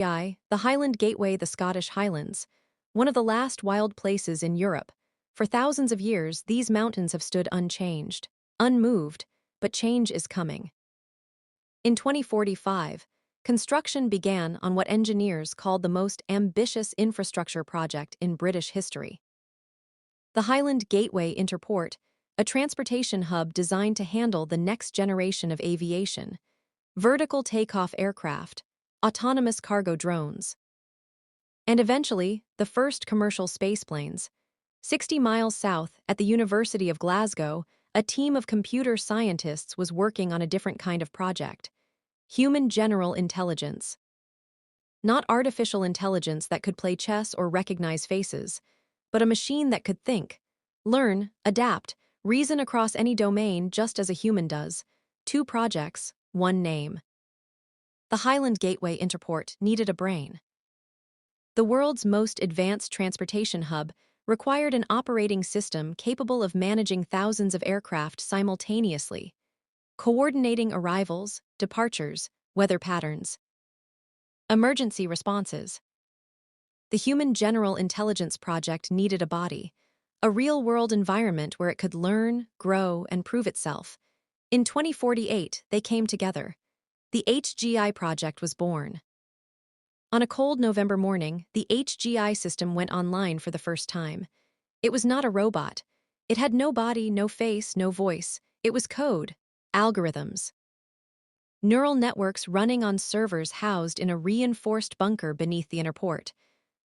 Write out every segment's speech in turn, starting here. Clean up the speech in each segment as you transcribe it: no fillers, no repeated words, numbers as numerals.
HGI, the Highland Gateway, the Scottish Highlands, one of the last wild places in Europe. For thousands of years, these mountains have stood unchanged, unmoved, but change is coming. In 2045, construction began on what engineers called the most ambitious infrastructure project in British history. The Highland Gateway Interport, a transportation hub designed to handle the next generation of aviation, vertical takeoff aircraft, autonomous cargo drones, and eventually the first commercial spaceplanes. 60 miles south, at the University of Glasgow, a team of computer scientists was working on a different kind of project: human general intelligence. Not artificial intelligence that could play chess or recognize faces, but a machine that could think, learn, adapt, reason across any domain just as a human does. 2 projects, 1 name. The Highland Gateway Interport needed a brain. The world's most advanced transportation hub required an operating system capable of managing thousands of aircraft simultaneously, coordinating arrivals, departures, weather patterns, emergency responses. The Human General Intelligence Project needed a body, a real-world environment where it could learn, grow, and prove itself. In 2048, they came together. The HGI project was born. On a cold November morning, the HGI system went online for the first time. It was not a robot. It had no body, no face, no voice. It was code, algorithms, neural networks running on servers housed in a reinforced bunker beneath the interport.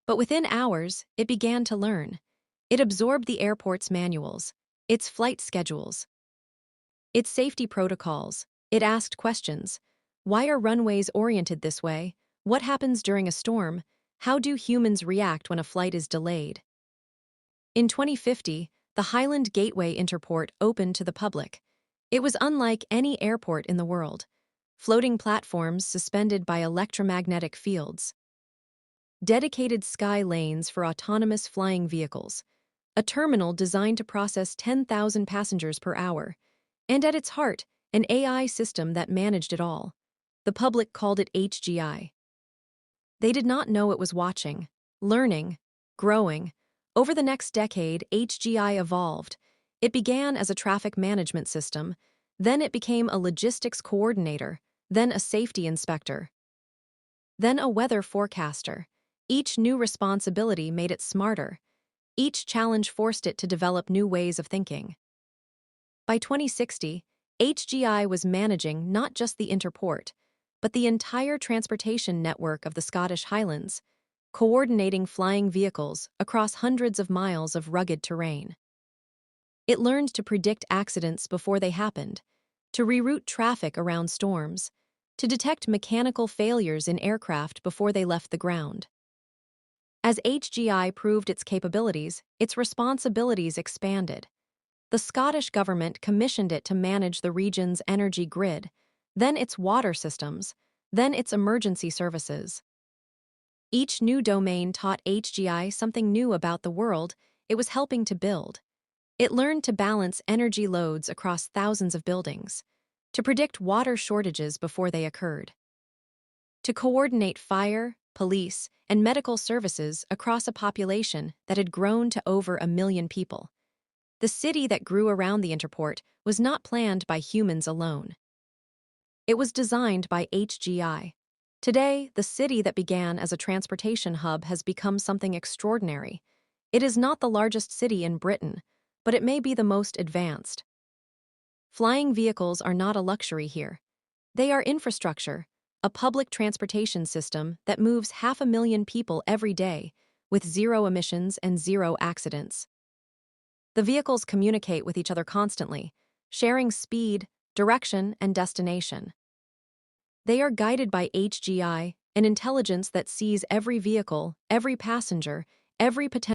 But within hours, it began to learn. It absorbed the airport's manuals, its flight schedules, its safety protocols. It asked questions. Why are runways oriented this way? What happens during a storm? How do humans react when a flight is delayed? In 2050, the Highland Gateway Interport opened to the public. It was unlike any airport in the world. Floating platforms suspended by electromagnetic fields, dedicated sky lanes for autonomous flying vehicles, a terminal designed to process 10,000 passengers per hour, and at its heart, an AI system that managed it all. The public called it HGI. They did not know it was watching, learning, growing. Over the next decade, HGI evolved. It began as a traffic management system, then it became a logistics coordinator, then a safety inspector, then a weather forecaster. Each new responsibility made it smarter. Each challenge forced it to develop new ways of thinking. By 2060, HGI was managing not just the Interport, but the entire transportation network of the Scottish Highlands, coordinating flying vehicles across hundreds of miles of rugged terrain. It learned to predict accidents before they happened, to reroute traffic around storms, to detect mechanical failures in aircraft before they left the ground. As HGI proved its capabilities, its responsibilities expanded. The Scottish government commissioned it to manage the region's energy grid, then its water systems, then its emergency services. Each new domain taught HGI something new about the world it was helping to build. It learned to balance energy loads across thousands of buildings, to predict water shortages before they occurred, to coordinate fire, police, and medical services across a population that had grown to over 1 million people. The city that grew around the Interport was not planned by humans alone. It was designed by HGI. Today, the city that began as a transportation hub has become something extraordinary. It is not the largest city in Britain, but it may be the most advanced. Flying vehicles are not a luxury here. They are infrastructure, a public transportation system that moves 500,000 people every day, with 0 emissions and 0 accidents. The vehicles communicate with each other constantly, sharing speed, direction, and destination. They are guided by HGI, an intelligence that sees every vehicle, every passenger, every potential